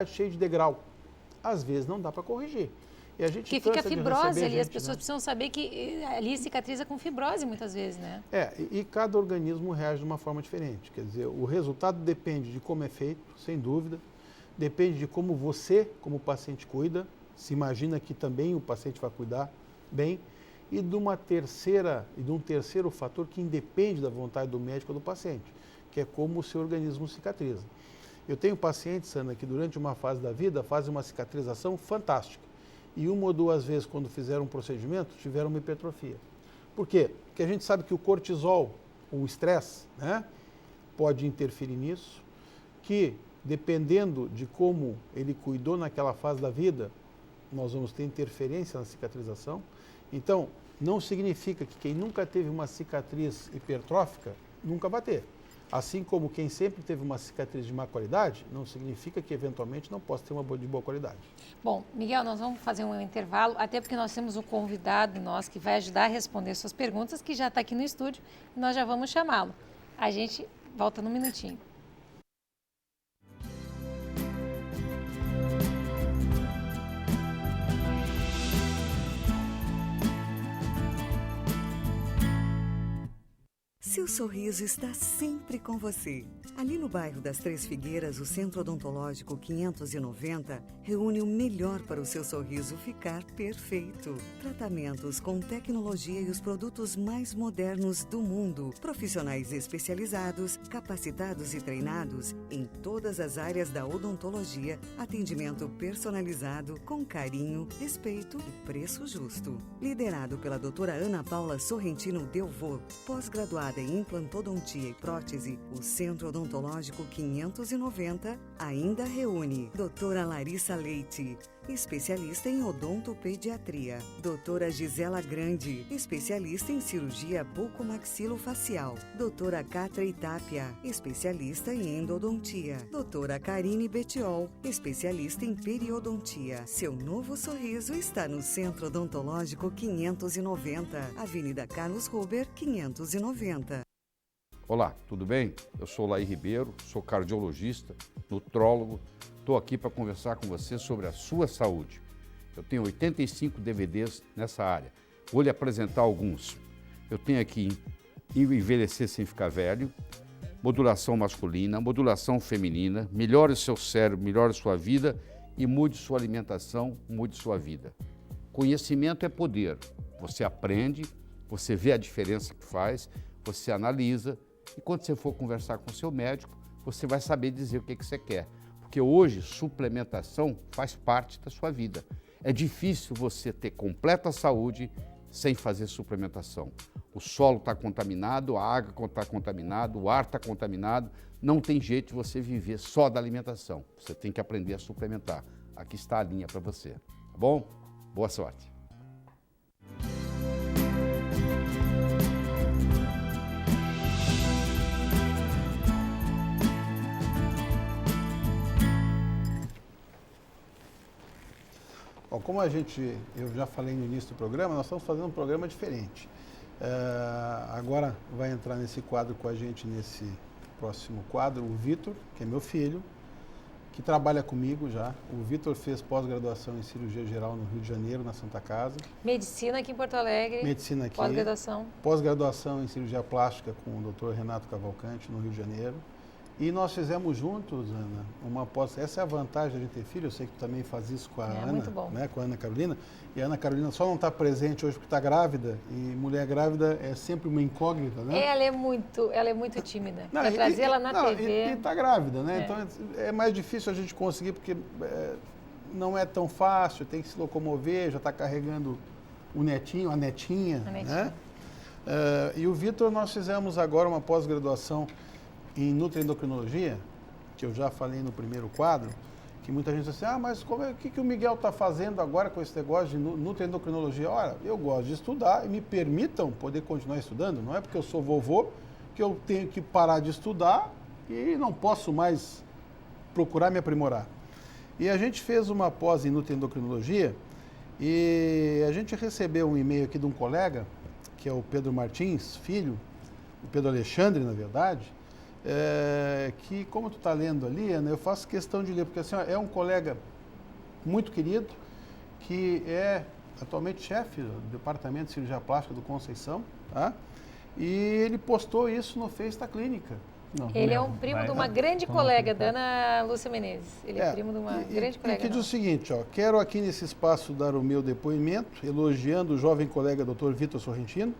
cheio de degrau. Às vezes não dá para corrigir. E a gente Porque fica cansa de fibrose receber ali, as gente, pessoas né? precisam saber que ali cicatriza com fibrose muitas vezes, né? E cada organismo reage de uma forma diferente. Quer dizer, o resultado depende de como é feito, sem dúvida. Depende de como você, como paciente, cuida. Se imagina que também o paciente vai cuidar bem. E de um terceiro fator que independe da vontade do médico ou do paciente, que é como o seu organismo cicatriza. Eu tenho pacientes, Ana, que durante uma fase da vida fazem uma cicatrização fantástica. E uma ou duas vezes, quando fizeram um procedimento, tiveram uma hipertrofia. Por quê? Porque a gente sabe que o cortisol, o estresse, né, pode interferir nisso, que dependendo de como ele cuidou naquela fase da vida, nós vamos ter interferência na cicatrização. Então, não significa que quem nunca teve uma cicatriz hipertrófica, nunca vai ter. Assim como quem sempre teve uma cicatriz de má qualidade, não significa que eventualmente não possa ter uma de boa qualidade. Bom, Miguel, nós vamos fazer um intervalo, até porque nós temos um convidado nosso que vai ajudar a responder suas perguntas, que já está aqui no estúdio, e nós já vamos chamá-lo. A gente volta num minutinho. Seu sorriso está sempre com você. Ali no bairro das Três Figueiras, o Centro Odontológico 590 reúne o melhor para o seu sorriso ficar perfeito. Tratamentos com tecnologia e os produtos mais modernos do mundo. Profissionais especializados, capacitados e treinados em todas as áreas da odontologia. Atendimento personalizado, com carinho, respeito e preço justo. Liderado pela doutora Ana Paula Sorrentino Delvaux, pós-graduada em implantodontia e prótese, o Centro Odontológico 590 ainda reúne doutora Larissa Leite, especialista em odontopediatria, doutora Gisela Grande, especialista em cirurgia bucomaxilofacial, doutora Catra Itápia, especialista em endodontia, doutora Karine Betiol, especialista em periodontia. Seu novo sorriso está no Centro Odontológico 590, Avenida Carlos Ruber, 590. Olá, tudo bem? Eu sou Laí Ribeiro, sou cardiologista, nutrólogo. Estou aqui para conversar com você sobre a sua saúde. Eu tenho 85 DVDs nessa área. Vou lhe apresentar alguns. Eu tenho aqui Envelhecer Sem Ficar Velho, Modulação Masculina, Modulação Feminina, Melhore o seu cérebro, melhore sua vida e mude sua alimentação, mude sua vida. Conhecimento é poder. Você aprende, você vê a diferença que faz, você analisa e quando você for conversar com o seu médico, você vai saber dizer o que você quer. Porque hoje, suplementação faz parte da sua vida. É difícil você ter completa saúde sem fazer suplementação. O solo está contaminado, a água está contaminada, o ar está contaminado. Não tem jeito de você viver só da alimentação. Você tem que aprender a suplementar. Aqui está a linha para você. Tá bom? Boa sorte. Bom, como eu já falei no início do programa, nós estamos fazendo um programa diferente. Agora vai entrar nesse quadro com a gente, nesse próximo quadro, o Vitor, que é meu filho, que trabalha comigo já. O Vitor fez pós-graduação em cirurgia geral no Rio de Janeiro, na Santa Casa. Medicina aqui em Porto Alegre. Medicina aqui. Pós-graduação. Pós-graduação em cirurgia plástica com o Dr. Renato Cavalcante, no Rio de Janeiro. E nós fizemos juntos, Ana, uma pós. Essa é a vantagem de ter filho. Eu sei que tu também faz isso com a Ana, muito bom. Né, com a Ana Carolina. E a Ana Carolina só não está presente hoje porque está grávida. E mulher grávida é sempre uma incógnita, né? Ela é muito tímida. Para trazer ela na TV. E está grávida, né? Então é mais difícil a gente conseguir porque não é tão fácil, tem que se locomover, já está carregando o netinho, a netinha. Né? E o Vitor, nós fizemos agora uma pós-graduação em nutroendocrinologia, que eu já falei no primeiro quadro, que muita gente diz assim, mas o que o Miguel está fazendo agora com esse negócio de nutroendocrinologia? Olha, eu gosto de estudar e me permitam poder continuar estudando, não é porque eu sou vovô que eu tenho que parar de estudar e não posso mais procurar me aprimorar. E a gente fez uma pós em nutroendocrinologia e a gente recebeu um e-mail aqui de um colega, que é o Pedro Martins, filho, o Pedro Alexandre, na verdade, que, como tu está lendo ali, Ana, eu faço questão de ler, porque assim, ó, é um colega muito querido, que é atualmente chefe do Departamento de Cirurgia Plástica do Conceição, tá? E ele postou isso no Face da clínica. Ele é um primo de uma grande colega, da Ana Lúcia Menezes. Ele é primo de uma grande colega. Que diz o seguinte, ó, quero aqui nesse espaço dar o meu depoimento, elogiando o jovem colega Dr. Vitor Sorrentino,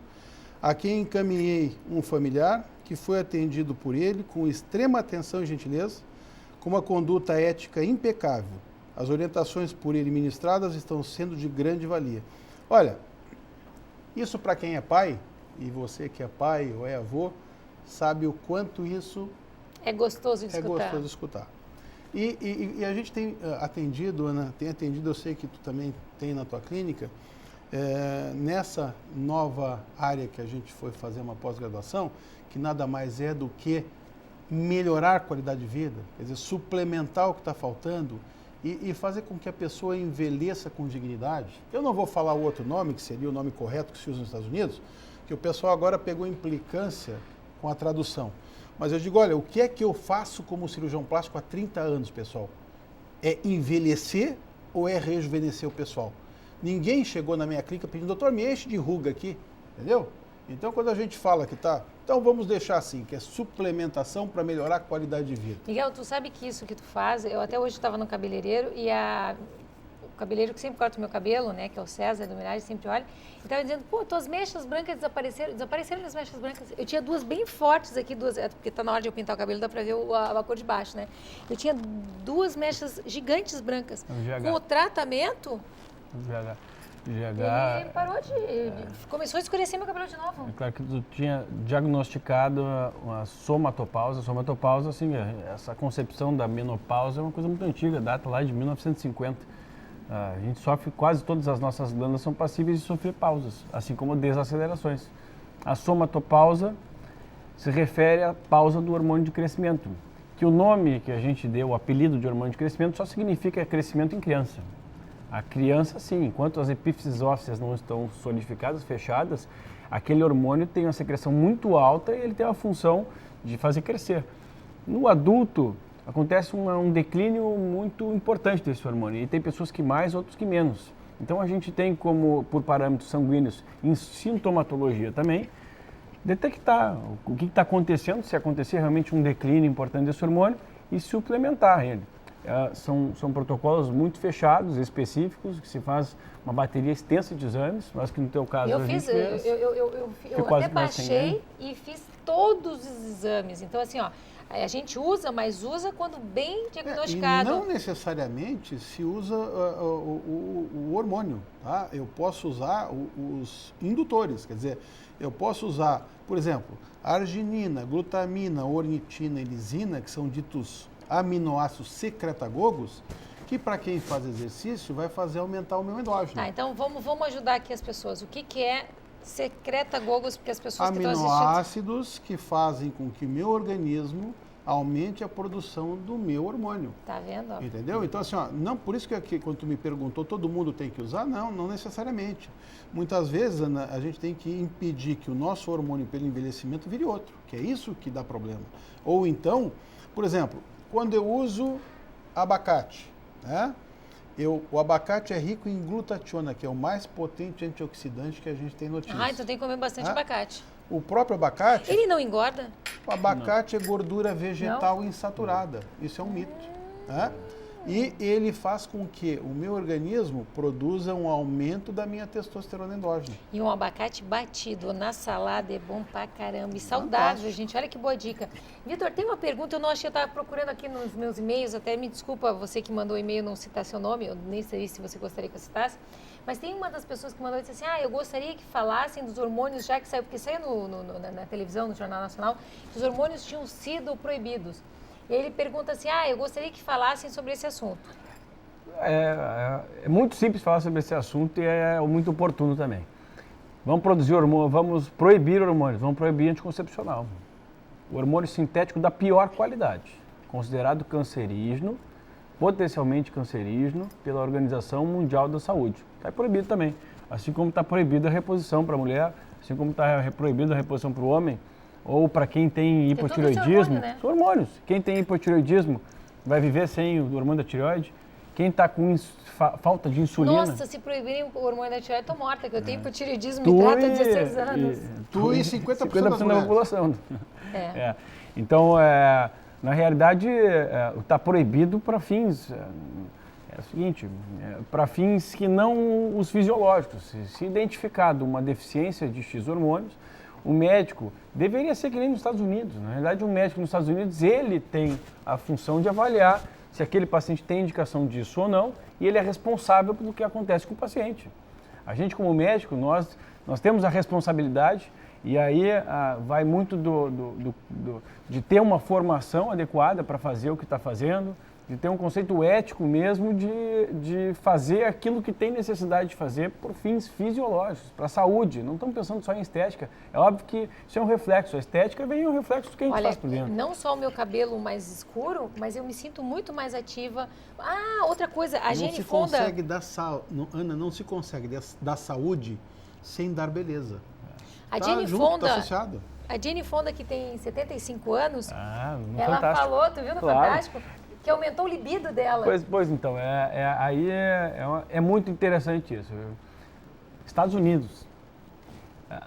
a quem encaminhei um familiar que foi atendido por ele com extrema atenção e gentileza, com uma conduta ética impecável. As orientações por ele ministradas estão sendo de grande valia. Olha, isso para quem é pai, e você que é pai ou é avô, sabe o quanto isso é gostoso de escutar. É gostoso de escutar. E a gente tem atendido, Ana, eu sei que tu também tem na tua clínica, nessa nova área que a gente foi fazer uma pós-graduação, que nada mais é do que melhorar a qualidade de vida, quer dizer, suplementar o que está faltando e fazer com que a pessoa envelheça com dignidade. Eu não vou falar o outro nome, que seria o nome correto que se usa nos Estados Unidos, que o pessoal agora pegou implicância com a tradução. Mas eu digo, olha, o que é que eu faço como cirurgião plástico há 30 anos, pessoal? É envelhecer ou é rejuvenescer o pessoal? Ninguém chegou na minha clínica pedindo, doutor, me enche de ruga aqui, entendeu? Então, quando a gente fala que tá, então vamos deixar assim, que é suplementação para melhorar a qualidade de vida. Miguel, tu sabe que isso que tu faz, eu até hoje estava no cabeleireiro e o cabeleireiro que sempre corta o meu cabelo, né, que é o César do Mirage, sempre olha, e estava dizendo, pô, tuas mechas brancas desapareceram minhas mechas brancas. Eu tinha duas bem fortes aqui, porque tá na hora de eu pintar o cabelo, dá para ver a cor de baixo, né? Eu tinha duas mechas gigantes brancas. Com o tratamento... Ele parou começou a escurecer meu cabelo de novo. É claro que tu tinha diagnosticado uma somatopausa. Somatopausa, assim, essa concepção da menopausa é uma coisa muito antiga, data lá de 1950. A gente sofre, quase todas as nossas glândulas são passíveis de sofrer pausas, assim como desacelerações. A somatopausa se refere à pausa do hormônio de crescimento, que o nome que a gente deu, o apelido de hormônio de crescimento, só significa crescimento em criança. A criança, sim, enquanto as epífises ósseas não estão solidificadas, fechadas, aquele hormônio tem uma secreção muito alta e ele tem a função de fazer crescer. No adulto, acontece um declínio muito importante desse hormônio e tem pessoas que mais, outros que menos. Então a gente tem como, por parâmetros sanguíneos, em sintomatologia também, detectar o que está acontecendo, se acontecer realmente um declínio importante desse hormônio e suplementar ele. São protocolos muito fechados, específicos, que se faz uma bateria extensa de exames, mas que no teu caso eu até baixei e fiz todos os exames. Então, assim, ó, a gente usa, mas usa quando bem diagnosticado. E não necessariamente se usa o hormônio, tá? Eu posso usar os indutores, quer dizer, eu posso usar, por exemplo, arginina, glutamina, ornitina e lisina, que são ditos aminoácidos secretagogos, que para quem faz exercício vai fazer aumentar o meu endógeno. Tá, então vamos ajudar aqui as pessoas. O que é secretagogos, porque as pessoas que estão assistindo... Aminoácidos que fazem com que o meu organismo aumente a produção do meu hormônio. Tá vendo? Entendeu? Então, assim, ó, não, por isso que aqui, quando tu me perguntou, todo mundo tem que usar? Não necessariamente. Muitas vezes, Ana, a gente tem que impedir que o nosso hormônio pelo envelhecimento vire outro, que é isso que dá problema. Ou então, por exemplo, quando eu uso abacate, né? O abacate é rico em glutationa, que é o mais potente antioxidante que a gente tem notícia. Então tem que comer bastante abacate. O próprio abacate... Ele não engorda? O abacate é gordura vegetal insaturada. Isso é um mito. Né? E ele faz com que o meu organismo produza um aumento da minha testosterona endógena. E um abacate batido na salada é bom pra caramba. E saudável, Fantástico. gente. Olha que boa dica. Vitor, tem uma pergunta, eu não achei, eu estava procurando aqui nos meus e-mails, até me desculpa você que mandou o e-mail não citar seu nome, eu nem sei se você gostaria que eu citasse, mas tem uma das pessoas que mandou e disse assim, eu gostaria que falassem dos hormônios, já que saiu, porque saiu na televisão, no Jornal Nacional, que os hormônios tinham sido proibidos. E ele pergunta assim, eu gostaria que falassem sobre esse assunto. É muito simples falar sobre esse assunto e é muito oportuno também. Vamos produzir hormônio, vamos proibir hormônios, vamos proibir anticoncepcional. O hormônio sintético da pior qualidade, considerado cancerígeno, potencialmente cancerígeno pela Organização Mundial da Saúde. Está proibido também, assim como está proibida a reposição para a mulher, assim como está proibida a reposição para o homem. Ou para quem tem hipotireoidismo, hormônio, né? são hormônios. Quem tem hipotireoidismo vai viver sem o hormônio da tireoide. Quem está com falta de insulina... Nossa, se proibirem o hormônio da tireoide, eu tô morta, que eu tenho hipotireoidismo, me trata há 16 anos. Tu e 50% da população. É. Então, na realidade, está proibido para fins... É o seguinte, para fins que não os fisiológicos. Se identificado uma deficiência de X hormônios, o médico deveria ser que nem nos Estados Unidos. Na realidade, o médico nos Estados Unidos, ele tem a função de avaliar se aquele paciente tem indicação disso ou não, e ele é responsável pelo que acontece com o paciente. A gente, como médico, nós temos a responsabilidade, e aí vai muito de ter uma formação adequada para fazer o que está fazendo, de ter um conceito ético mesmo de fazer aquilo que tem necessidade de fazer por fins fisiológicos, para a saúde. Não estamos pensando só em estética. É óbvio que isso é um reflexo. A estética vem um reflexo do que a gente faz por dentro. Não só o meu cabelo mais escuro, mas eu me sinto muito mais ativa. Ah, outra coisa, a Jane Fonda... Ana, não se consegue dar saúde sem dar beleza. A Jane Fonda... Tá associado. A Jane Fonda, que tem 75 anos, ela Fantástico. falou, tu viu no Fantástico? Que aumentou o libido dela. Pois então, aí é muito interessante isso. Estados Unidos,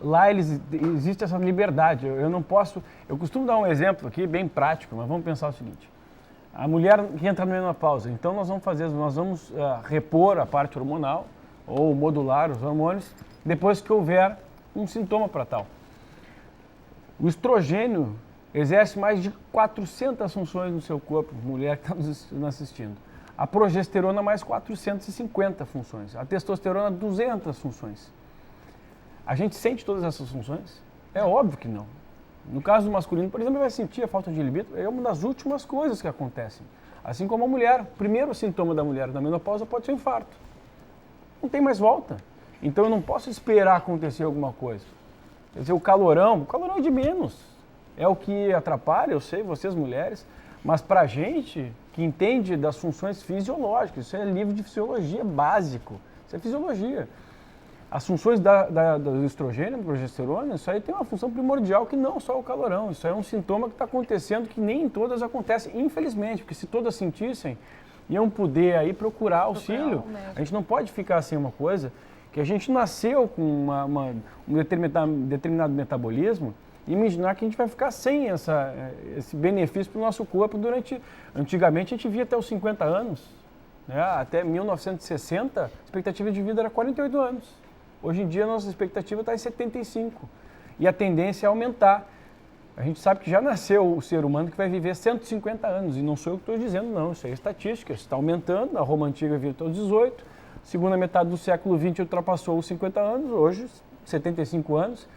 lá existe essa liberdade. Eu não posso... Eu costumo dar um exemplo aqui bem prático, mas vamos pensar o seguinte. A mulher que entra na menopausa, então nós vamos repor a parte hormonal ou modular os hormônios depois que houver um sintoma para tal. O estrogênio exerce mais de 400 funções no seu corpo, mulher que está nos assistindo. A progesterona, mais 450 funções. A testosterona, 200 funções. A gente sente todas essas funções? É óbvio que não. No caso do masculino, por exemplo, vai sentir a falta de libido. É uma das últimas coisas que acontecem. Assim como a mulher. O primeiro sintoma da mulher na menopausa pode ser infarto. Não tem mais volta. Então eu não posso esperar acontecer alguma coisa. Quer dizer, o calorão é de menos. É o que atrapalha, eu sei, vocês mulheres, mas para a gente que entende das funções fisiológicas, isso é livro de fisiologia básico, isso é fisiologia. As funções do estrogênio, da progesterona, isso aí tem uma função primordial que não só o calorão, isso é um sintoma que está acontecendo que nem em todas acontece, infelizmente, porque se todas sentissem, iam poder aí procurar auxílio. A gente não pode ficar sem uma coisa, que a gente nasceu com um determinado metabolismo, e imaginar que a gente vai ficar sem esse benefício para o nosso corpo Antigamente a gente via até os 50 anos, né? Até 1960 a expectativa de vida era 48 anos. Hoje em dia a nossa expectativa está em 75 e a tendência é aumentar. A gente sabe que já nasceu o ser humano que vai viver 150 anos e não sou eu que estou dizendo não, isso aí é estatística, isso está aumentando, a Roma Antiga vive até os 18, segunda metade do século XX ultrapassou os 50 anos, hoje 75 anos.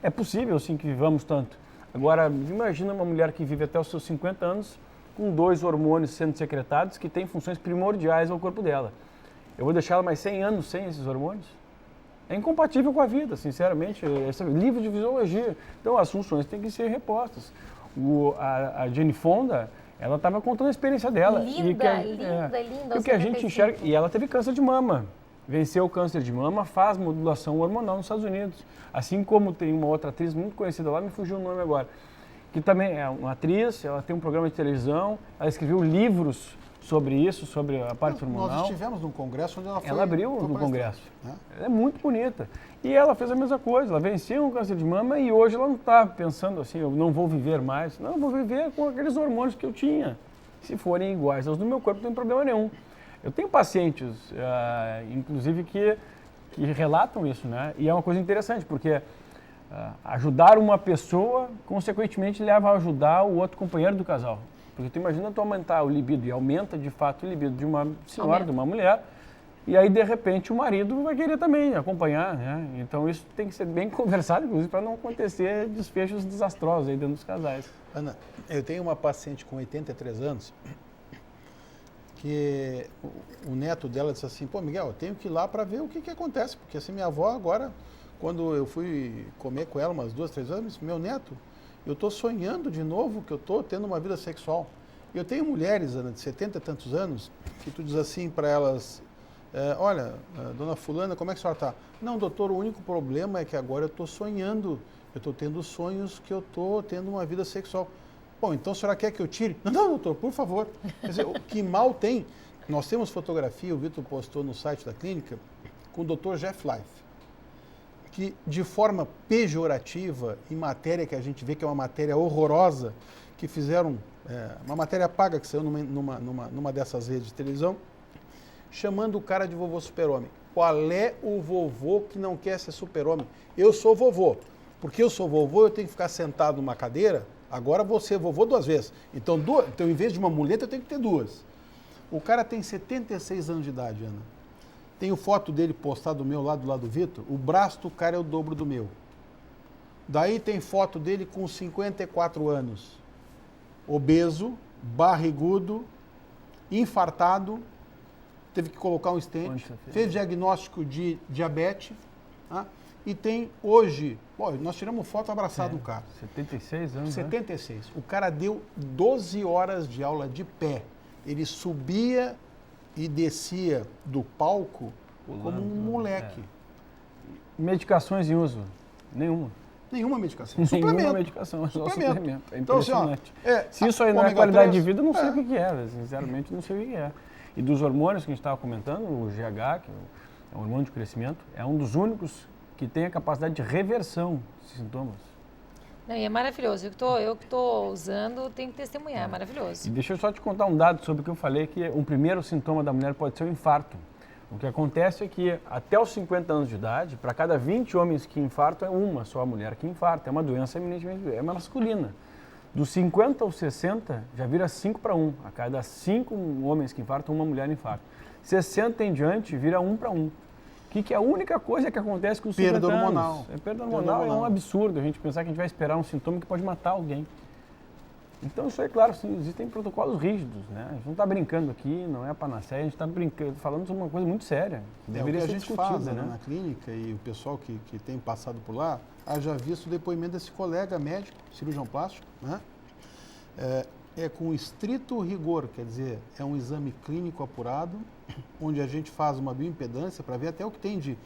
É possível, sim, que vivamos tanto. Agora, imagina uma mulher que vive até os seus 50 anos com 2 hormônios sendo secretados que têm funções primordiais ao corpo dela. Eu vou deixar ela mais 100 anos sem esses hormônios? É incompatível com a vida, sinceramente. Esse é livro de fisiologia. Então, as funções têm que ser repostas. A Jane Fonda, ela estava contando a experiência dela. Linda. E o que a gente enxerga... E ela teve câncer de mama. Venceu o câncer de mama, faz modulação hormonal nos Estados Unidos. Assim como tem uma outra atriz muito conhecida lá, me fugiu o nome agora, que também é uma atriz, ela tem um programa de televisão, ela escreveu livros sobre isso, sobre a parte hormonal. Nós estivemos num congresso onde ela foi... Ela abriu no congresso. Ela é muito bonita. E ela fez a mesma coisa, ela venceu um câncer de mama e hoje ela não está pensando assim, eu não vou viver mais. Não, eu vou viver com aqueles hormônios que eu tinha. Se forem iguais aos do meu corpo, não tem problema nenhum. Eu tenho pacientes, inclusive, que relatam isso, né? E é uma coisa interessante, porque ajudar uma pessoa, consequentemente, leva a ajudar o outro companheiro do casal. Porque tu imagina tu aumentar o libido, e aumenta, de fato, o libido de uma senhora, de uma mulher, e aí, de repente, o marido vai querer também acompanhar, né? Então, isso tem que ser bem conversado, inclusive, para não acontecer desfechos desastrosos aí dentro dos casais. Ana, eu tenho uma paciente com 83 anos, que o neto dela disse assim, pô, Miguel, eu tenho que ir lá para ver o que acontece, porque assim, minha avó agora, quando eu fui comer com ela umas 2, 3 anos, meu neto, eu estou sonhando de novo que eu estou tendo uma vida sexual. Eu tenho mulheres, Ana, de 70 e tantos anos, que tu diz assim para elas, olha, dona fulana, como é que a senhora está? Não, doutor, o único problema é que agora eu estou sonhando Eu estou tendo sonhos que eu estou tendo uma vida sexual. Bom, então a senhora quer que eu tire? Não, doutor, por favor. Quer dizer, o que mal tem... Nós temos fotografia, o Vitor postou no site da clínica, com o Dr. Jeff Life, que de forma pejorativa, em matéria que a gente vê que é uma matéria horrorosa, que fizeram, uma matéria paga que saiu numa dessas redes de televisão, chamando o cara de vovô super-homem. Qual é o vovô que não quer ser super-homem? Eu sou vovô. Porque eu sou vovô, eu tenho que ficar sentado numa cadeira, agora vou ser vovô 2 vezes. Então, em vez de uma muleta, eu tenho que ter 2. O cara tem 76 anos de idade, Ana. Tenho foto dele postada do meu lado, do lado do Vitor. O braço do cara é o dobro do meu. Daí tem foto dele com 54 anos. Obeso, barrigudo, infartado, teve que colocar um stent, fez diagnóstico de diabetes, tá? E tem hoje, nós tiramos foto abraçado do cara. 76 anos, 76. Né? O cara deu 12 horas de aula de pé. Ele subia e descia do palco como um moleque. Medicações em uso? Nenhuma. Nenhuma medicação. Nenhuma medicação, é só suplemento. É impressionante. Então, assim, se isso aí não é qualidade de vida, eu não sei o que é. Sinceramente, não sei o que é. E dos hormônios que a gente estava comentando, o GH, que é o hormônio de crescimento, é um dos únicos que tem a capacidade de reversão de sintomas. Não, e é maravilhoso. Eu que estou usando, tenho que testemunhar, é maravilhoso. E deixa eu só te contar um dado sobre o que eu falei, que o primeiro sintoma da mulher pode ser o infarto. O que acontece é que até os 50 anos de idade, para cada 20 homens que infartam, é uma só mulher que infarta. É uma doença eminentemente masculina. Dos 50 aos 60, já vira 5 para 1. A cada 5 homens que infartam, uma mulher infarta. 60 em diante, vira 1 para 1. Que é a única coisa que acontece com os 50 anos. Perda hormonal. Perda hormonal é um absurdo a gente pensar que a gente vai esperar um sintoma que pode matar alguém. Então, isso é claro, sim, existem protocolos rígidos, né? A gente não está brincando aqui, não é a panaceia, a gente está falando sobre uma coisa muito séria. Deveria ser discutida, a gente faz, né? Na clínica, e o pessoal que tem passado por lá, haja visto o depoimento desse colega médico, cirurgião plástico, né? É com estrito rigor, quer dizer, é um exame clínico apurado, onde a gente faz uma bioimpedância para ver até o que tem de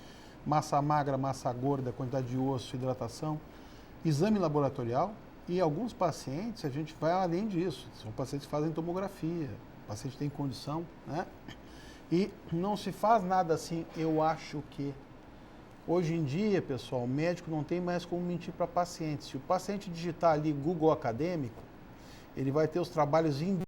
massa magra, massa gorda, quantidade de osso, hidratação, exame laboratorial. E alguns pacientes, a gente vai além disso. São pacientes que fazem tomografia, o paciente tem condição, né? E não se faz nada assim, eu acho que. Hoje em dia, pessoal, o médico não tem mais como mentir para paciente. Se o paciente digitar ali Google Acadêmico, ele vai ter os trabalhos